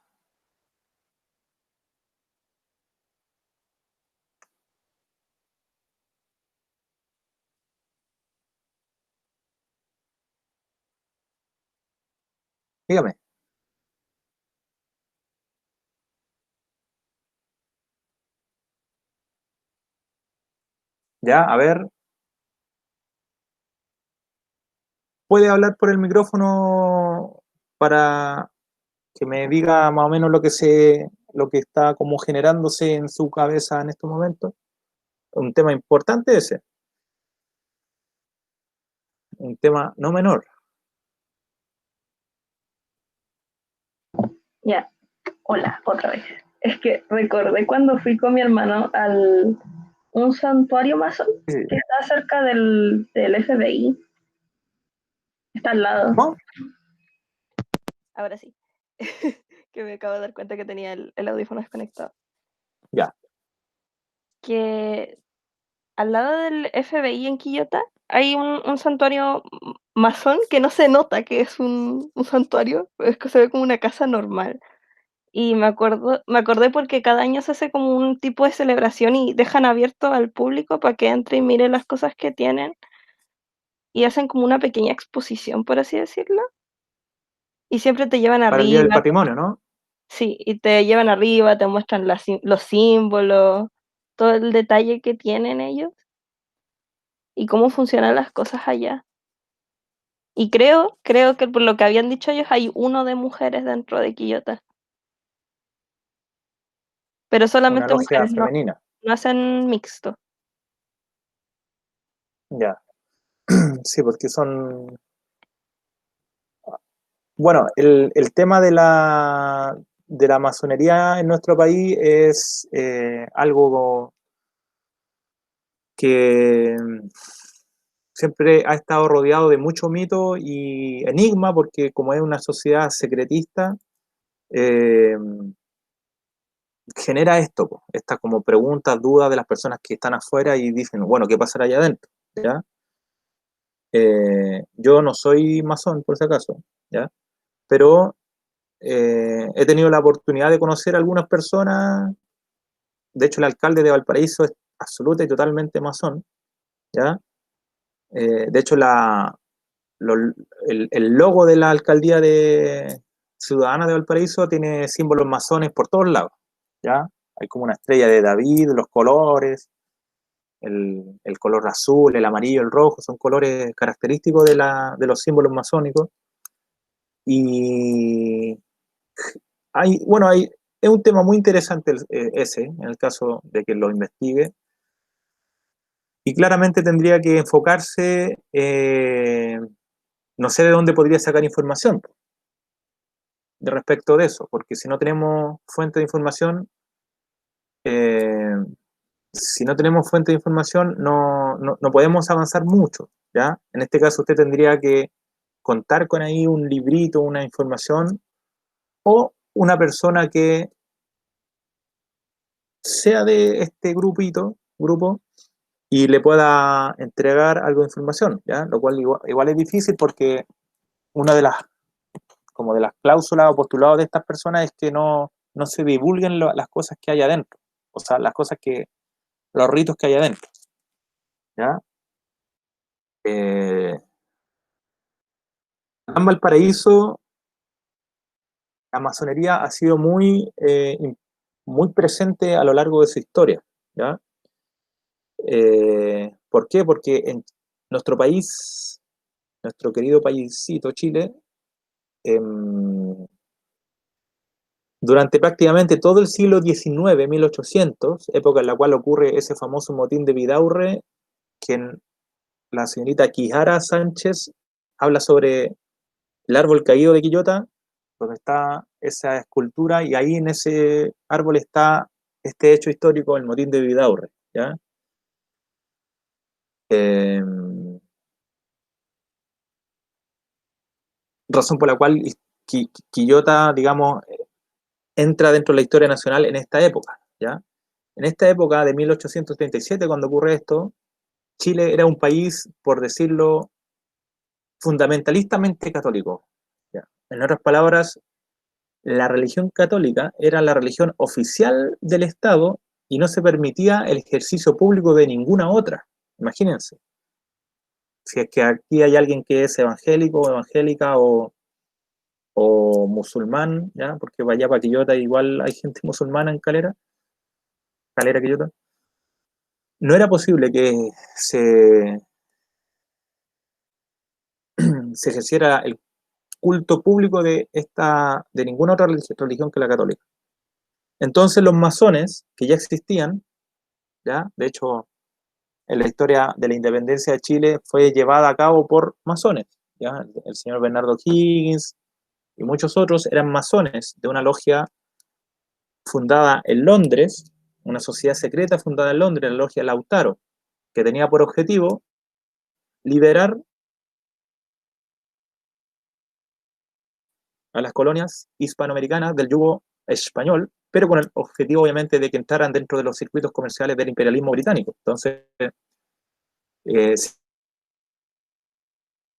Dígame. Ya, a ver. puede hablar por el micrófono para que me diga más o menos lo que está como generándose en su cabeza en estos momentos? Un tema importante ese, un tema no menor. Ya, hola, otra vez. Es que recordé cuando fui con mi hermano al un santuario masón Sí. que está cerca del FBI. Está al lado. ¿Cómo? Ahora sí. Que me acabo de dar cuenta que tenía el audífono desconectado. Ya. Que al lado del FBI en Quillota hay un santuario masón que no se nota que es un santuario, es que se ve como una casa normal. Y me acordé porque cada año se hace como un tipo de celebración y dejan abierto al público para que entre y mire las cosas que tienen y hacen como una pequeña exposición, por así decirlo. Y siempre te llevan Para el Día del arriba, Patrimonio, ¿no? sí, y te llevan arriba, te muestran los símbolos, todo el detalle que tienen ellos y cómo funcionan las cosas allá. Y creo que por lo que habían dicho ellos hay uno de mujeres dentro de Quillota, pero Una solamente logia mujeres, no, femenina. no hacen mixto. Ya. Sí, porque son... Bueno, el tema de la masonería en nuestro país es algo que siempre ha estado rodeado de mucho mito y enigma, porque como es una sociedad secretista, eh, genera esto, po, estas como preguntas, dudas de las personas que están afuera y dicen, bueno, ¿qué pasará allá adentro? ¿Ya? Yo no soy masón, por si acaso, ¿ya? Pero he tenido la oportunidad de conocer a algunas personas. De hecho, el alcalde de Valparaíso es absoluta y totalmente masón, ¿ya? De hecho, el logo de la alcaldía de ciudadana de Valparaíso tiene símbolos masones por todos lados, ¿ya? Hay como una estrella de David, los colores, el color azul, el amarillo, el rojo, son colores característicos de los símbolos masónicos. Y bueno, es un tema muy interesante ese, en el caso de que lo investigue. Y claramente tendría que enfocarse, no sé de dónde podría sacar información de respecto de eso, porque si no tenemos fuente de información, eh, si no tenemos fuente de información, no podemos avanzar mucho, ¿ya? En este caso usted tendría que contar con ahí un librito, una información, o una persona que sea de este grupo, y le pueda entregar algo de información, ¿ya? Lo cual igual es difícil porque una de como de las cláusulas o postulados de estas personas es que no se divulguen las cosas que hay adentro, o sea, los ritos que hay adentro, ¿ya? En Valparaíso, la masonería ha sido muy presente a lo largo de su historia, ¿ya? ¿Por qué? Porque en nuestro país, nuestro querido paísito, Chile, eh, durante prácticamente todo el siglo XIX, 1800, época en la cual ocurre ese famoso motín de Vidaurre, quien la señorita Quijara Sánchez habla sobre el árbol caído de Quillota, donde está esa escultura, y ahí en ese árbol está este hecho histórico, el motín de Vidaurre, ¿ya? Eh, Razón por la cual Quillota, digamos, entra dentro de la historia nacional en esta época, ¿ya? En esta época de 1837, cuando ocurre esto, Chile era un país, por decirlo, fundamentalistamente católico, ¿ya? En otras palabras, la religión católica era la religión oficial del Estado y no se permitía el ejercicio público de ninguna otra. Imagínense. Si es que aquí hay alguien que es evangélico, evangélica o musulmán, ¿ya? Porque vaya para Quillota igual hay gente musulmana en Calera Quillota. No era posible que se ejerciera el culto público de ninguna otra religión que la católica. Entonces los masones, que ya existían, ¿ya? De hecho, en la historia de la independencia de Chile fue llevada a cabo por masones, ¿ya? El señor Bernardo Higgins y muchos otros eran masones de una logia fundada en Londres, una sociedad secreta fundada en Londres, la logia Lautaro, que tenía por objetivo liberar a las colonias hispanoamericanas del yugo español, pero con el objetivo obviamente de que entraran dentro de los circuitos comerciales del imperialismo británico. Entonces,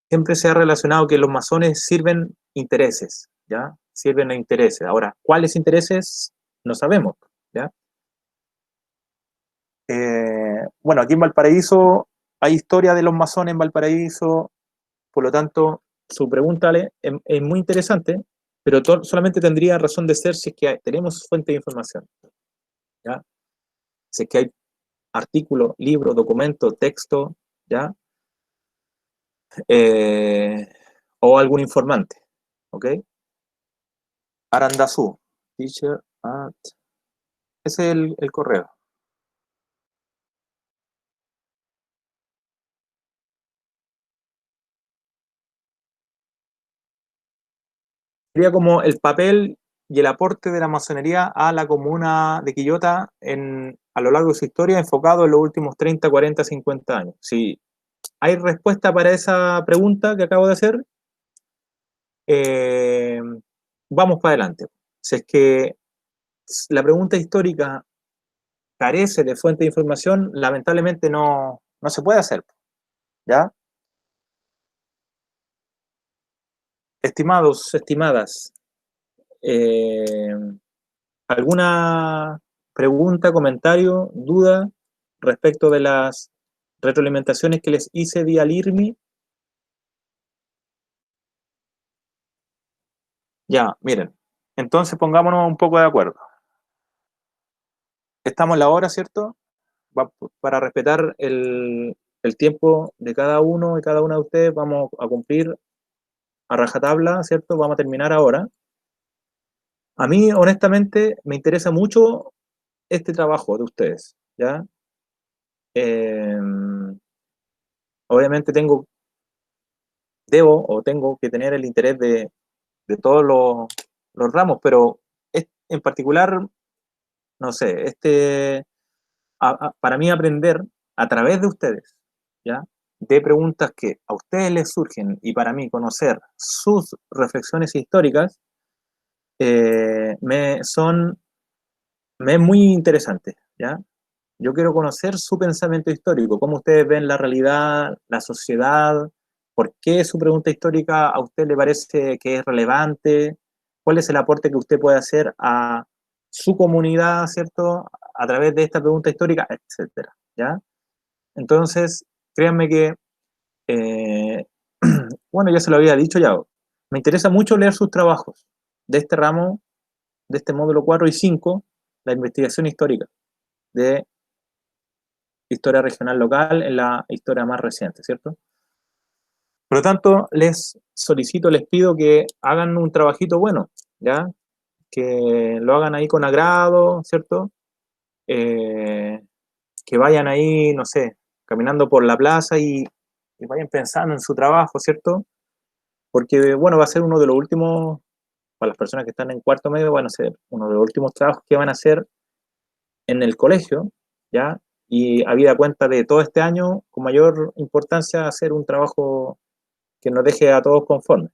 siempre se ha relacionado que los masones sirven intereses, ¿ya? Sirven a intereses. Ahora, ¿cuáles intereses? No sabemos, ¿ya? Bueno, aquí en Valparaíso hay historia de los masones en Valparaíso, por lo tanto, su pregunta es muy interesante, pero solamente tendría razón de ser si es que tenemos fuente de información, ¿ya? Si es que hay artículo, libro, documento, texto, ¿ya? O algún informante, ¿ok? Arandazú, teacher at... Ese es el correo. Sería como el papel y el aporte de la masonería a la comuna de Quillota a lo largo de su historia, enfocado en los últimos 30, 40, 50 años. Si hay respuesta para esa pregunta que acabo de hacer, vamos para adelante. Si es que la pregunta histórica carece de fuente de información, lamentablemente no se puede hacer, ¿ya? Estimados, estimadas, ¿alguna pregunta, comentario, duda respecto de las retroalimentaciones que les hice vía LIRMI? Ya, miren, entonces pongámonos un poco de acuerdo. Estamos en la hora, ¿cierto? Para respetar el tiempo de cada uno y cada una de ustedes, vamos a cumplir a rajatabla, ¿cierto? Vamos a terminar ahora. A mí, honestamente, me interesa mucho este trabajo de ustedes, ¿ya? Obviamente tengo que tener el interés de todos los ramos, pero en particular, no sé, para mí aprender a través de ustedes, ¿ya? De preguntas que a ustedes les surgen y para mí conocer sus reflexiones históricas, me es muy interesante, ¿ya? Yo quiero conocer su pensamiento histórico, cómo ustedes ven la realidad, la sociedad, por qué su pregunta histórica a usted le parece que es relevante, cuál es el aporte que usted puede hacer a su comunidad, ¿cierto? A través de esta pregunta histórica, etcétera, ¿ya? Entonces, créanme que, eh, bueno, ya se lo había dicho ya, me interesa mucho leer sus trabajos de este ramo, de este módulo 4 y 5, la investigación histórica de historia regional local en la historia más reciente, ¿cierto? Por lo tanto, les solicito, les pido que hagan un trabajito bueno, ¿ya? Que lo hagan ahí con agrado, ¿cierto? Que vayan ahí, no sé, caminando por la plaza y vayan pensando en su trabajo, ¿cierto? Porque, bueno, va a ser uno de los últimos, para las personas que están en cuarto medio, van a ser uno de los últimos trabajos que van a hacer en el colegio, ¿ya? Y habida cuenta de todo este año, con mayor importancia, hacer un trabajo que nos deje a todos conformes.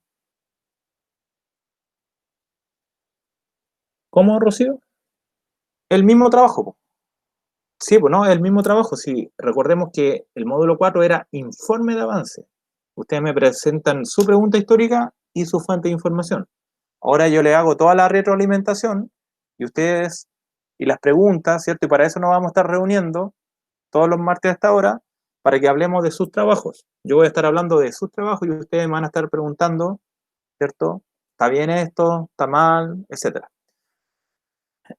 ¿Cómo, Rocío? El mismo trabajo. Sí, pues no, el mismo trabajo. Sí, recordemos que el módulo 4 era informe de avance. Ustedes me presentan su pregunta histórica y su fuente de información. Ahora yo le hago toda la retroalimentación y ustedes, y las preguntas, ¿cierto? Y para eso nos vamos a estar reuniendo todos los martes a esta hora para que hablemos de sus trabajos. Yo voy a estar hablando de sus trabajos y ustedes me van a estar preguntando, ¿cierto? ¿Está bien esto? ¿Está mal? Etcétera.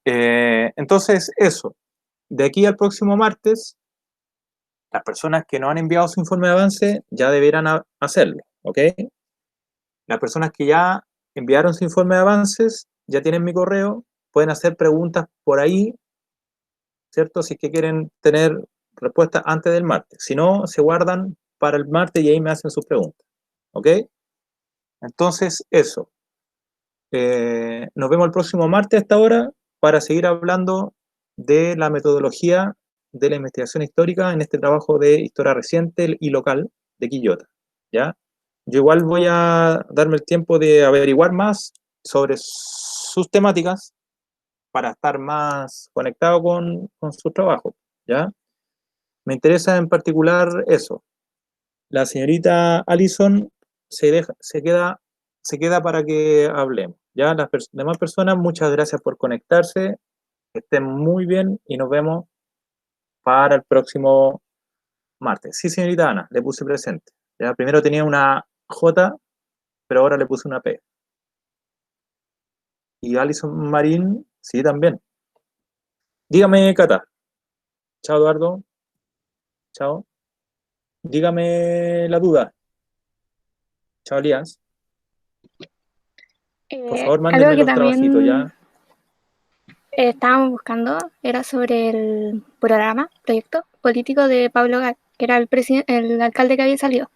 Entonces, eso. De aquí al próximo martes, las personas que no han enviado su informe de avance ya deberán hacerlo, ¿ok? Las personas que ya enviaron su informe de avances, ya tienen mi correo, pueden hacer preguntas por ahí, ¿cierto? Si es que quieren tener respuesta antes del martes. Si no, se guardan para el martes y ahí me hacen sus preguntas. ¿Ok? Entonces, eso. Nos vemos el próximo martes a esta hora para seguir hablando de la metodología de la investigación histórica en este trabajo de historia reciente y local de Quillota. ¿Ya? Yo igual voy a darme el tiempo de averiguar más sobre sus temáticas para estar más conectado con su trabajo. ¿Ya? Me interesa en particular eso. La señorita Allison se queda para que hablemos. Ya, las demás personas, muchas gracias por conectarse. Que estén muy bien y nos vemos para el próximo martes. Sí, señorita Ana, le puse presente. Ya, primero tenía una J, pero ahora le puse una P. Y Alison Marín, sí, también. Dígame, Cata. Chao, Eduardo. Chao. Dígame la duda. Chao, Elías. Por favor, Algo mándenme que los trabajitos, también ¿ya? estábamos buscando era sobre el proyecto político de Pablo Gat, que era el alcalde que había salido.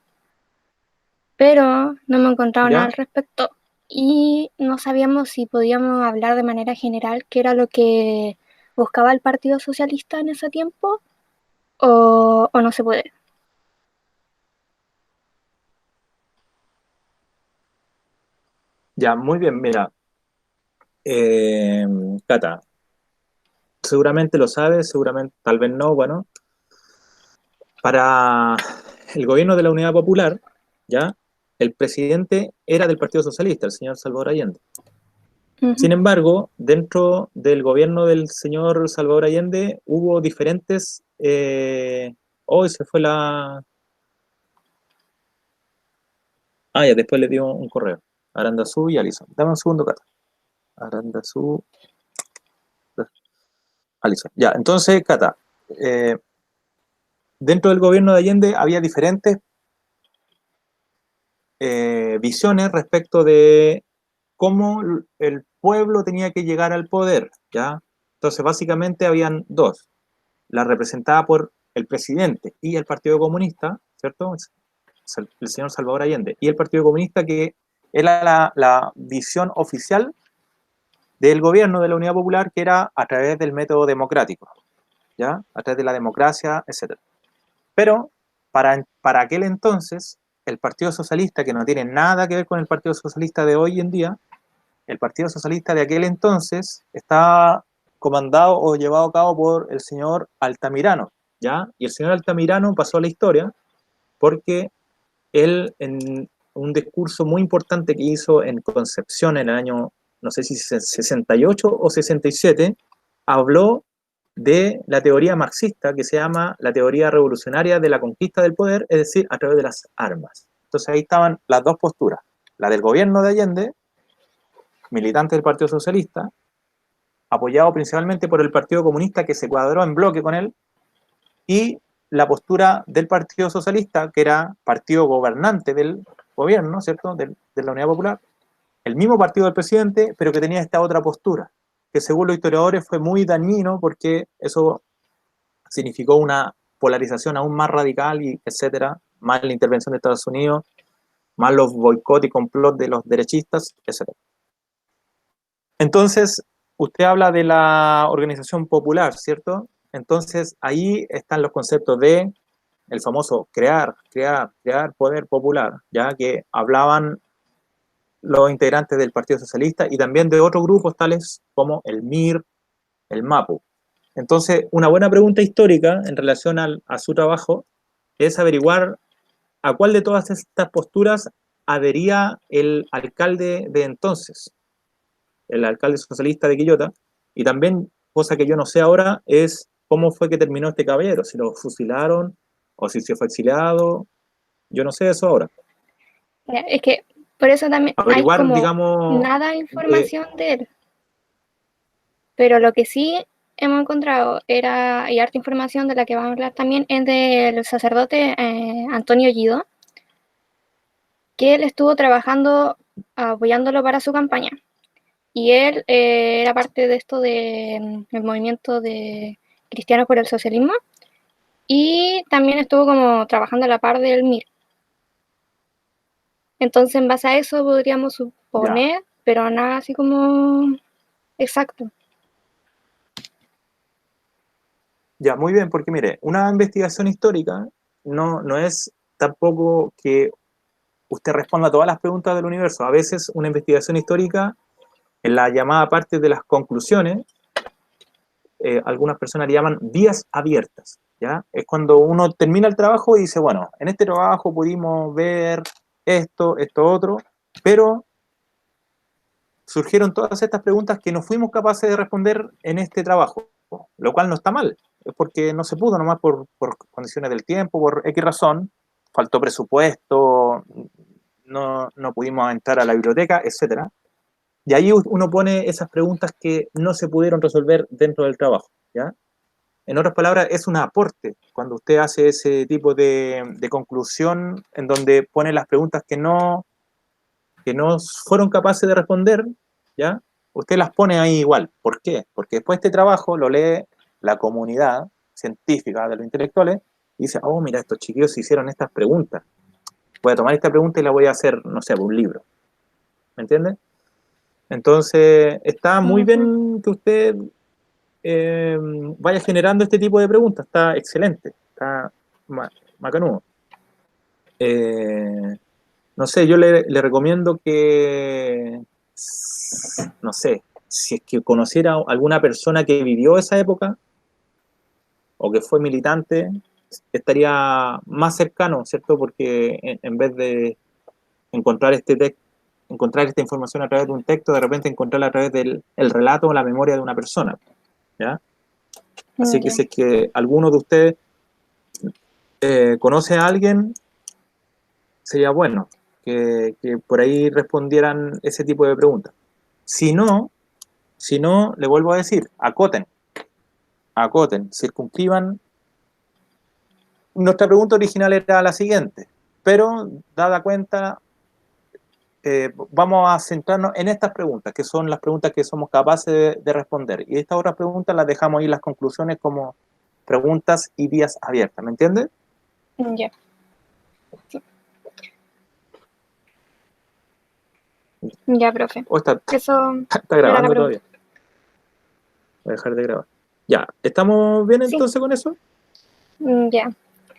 Pero no hemos encontrado nada ¿Ya? al respecto y no sabíamos si podíamos hablar de manera general qué era lo que buscaba el Partido Socialista en ese tiempo o no se puede. Ya, muy bien, mira. Cata, seguramente lo sabes, seguramente, tal vez no, bueno. Para el gobierno de la Unidad Popular, ¿ya? El presidente era del Partido Socialista, el señor Salvador Allende. Sin embargo, dentro del gobierno del señor Salvador Allende hubo diferentes... hoy se fue la... Ah, ya, después le dio un correo. Arandazú y Alison. Dame un segundo, Cata. Arandazú, Alison. Ya, entonces, Cata, dentro del gobierno de Allende había diferentes visiones respecto de cómo el pueblo tenía que llegar al poder, ¿ya? Entonces, básicamente habían dos, la representada por el presidente y el Partido Comunista, ¿cierto? El señor Salvador Allende, y el Partido Comunista, que era la visión oficial del gobierno de la Unidad Popular, que era a través del método democrático, ¿ya? A través de la democracia, etc. Pero para aquel entonces, el Partido Socialista, que no tiene nada que ver con el Partido Socialista de hoy en día, el Partido Socialista de aquel entonces estaba comandado o llevado a cabo por el señor Altamirano, ¿ya? Y el señor Altamirano pasó a la historia porque él, en un discurso muy importante que hizo en Concepción en el año, no sé si 68 o 67, habló de la teoría marxista que se llama la teoría revolucionaria de la conquista del poder, es decir, a través de las armas. Entonces ahí estaban las dos posturas, la del gobierno de Allende, militante del Partido Socialista, apoyado principalmente por el Partido Comunista, que se cuadró en bloque con él, y la postura del Partido Socialista, que era partido gobernante del gobierno, ¿cierto?, de la Unidad Popular, el mismo partido del presidente, pero que tenía esta otra postura, que según los historiadores fue muy dañino porque eso significó una polarización aún más radical, y etcétera, más la intervención de Estados Unidos, más los boicot y complot de los derechistas, etcétera. Entonces, usted habla de la organización popular, ¿cierto? Entonces, ahí están los conceptos de el famoso crear poder popular, ya que hablaban los integrantes del Partido Socialista y también de otros grupos tales como el MIR, el MAPU. Entonces, una buena pregunta histórica en relación a su trabajo es averiguar a cuál de todas estas posturas adhería el alcalde de entonces, el alcalde socialista de Quillota, y también, cosa que yo no sé ahora, es cómo fue que terminó este caballero, si lo fusilaron o si se fue exiliado, yo no sé eso ahora. Es que por eso también hay Averiguar, como digamos, nada de información de él. Pero lo que sí hemos encontrado y harta información de la que vamos a hablar también, es del sacerdote Antonio Guido, que él estuvo trabajando apoyándolo para su campaña. Y él era parte de esto del movimiento de cristianos por el socialismo y también estuvo como trabajando a la par del MIR. Entonces, en base a eso podríamos suponer, pero nada así como exacto. Ya, muy bien, porque mire, una investigación histórica no es tampoco que usted responda a todas las preguntas del universo. A veces una investigación histórica, en la llamada parte de las conclusiones, algunas personas le llaman vías abiertas, ¿ya? Es cuando uno termina el trabajo y dice, bueno, en este trabajo pudimos ver esto, otro, pero surgieron todas estas preguntas que no fuimos capaces de responder en este trabajo, lo cual no está mal, es porque no se pudo, nomás por condiciones del tiempo, por X razón, faltó presupuesto, no pudimos entrar a la biblioteca, etc. Y ahí uno pone esas preguntas que no se pudieron resolver dentro del trabajo, ¿ya? En otras palabras, es un aporte cuando usted hace ese tipo de conclusión en donde pone las preguntas que no fueron capaces de responder, ¿ya? Usted las pone ahí igual. ¿Por qué? Porque después este trabajo lo lee la comunidad científica de los intelectuales y dice, oh, mira, estos chiquillos se hicieron estas preguntas. Voy a tomar esta pregunta y la voy a hacer, no sé, por un libro. ¿Me entiende? Entonces, está muy bien que usted vaya generando este tipo de preguntas. Está excelente. Está macanudo. No sé, yo le recomiendo que, no sé, si es que conociera a alguna persona que vivió esa época o que fue militante, estaría más cercano, ¿cierto? Porque en vez de encontrar encontrar esta información a través de un texto, de repente encontrarla a través del el relato o la memoria de una persona, ¿ya? Así que si es que alguno de ustedes conoce a alguien, sería bueno que por ahí respondieran ese tipo de preguntas. Si no, le vuelvo a decir, acoten, circunscriban. Nuestra pregunta original era la siguiente, pero dada cuenta, vamos a centrarnos en estas preguntas, que son las preguntas que somos capaces de responder. Y estas otras preguntas las dejamos ahí en las conclusiones como preguntas y vías abiertas, ¿me entiendes? Ya. Sí. Ya, profe. Eso está grabando todavía. Voy a dejar de grabar. Ya, ¿estamos bien entonces con eso? Ya.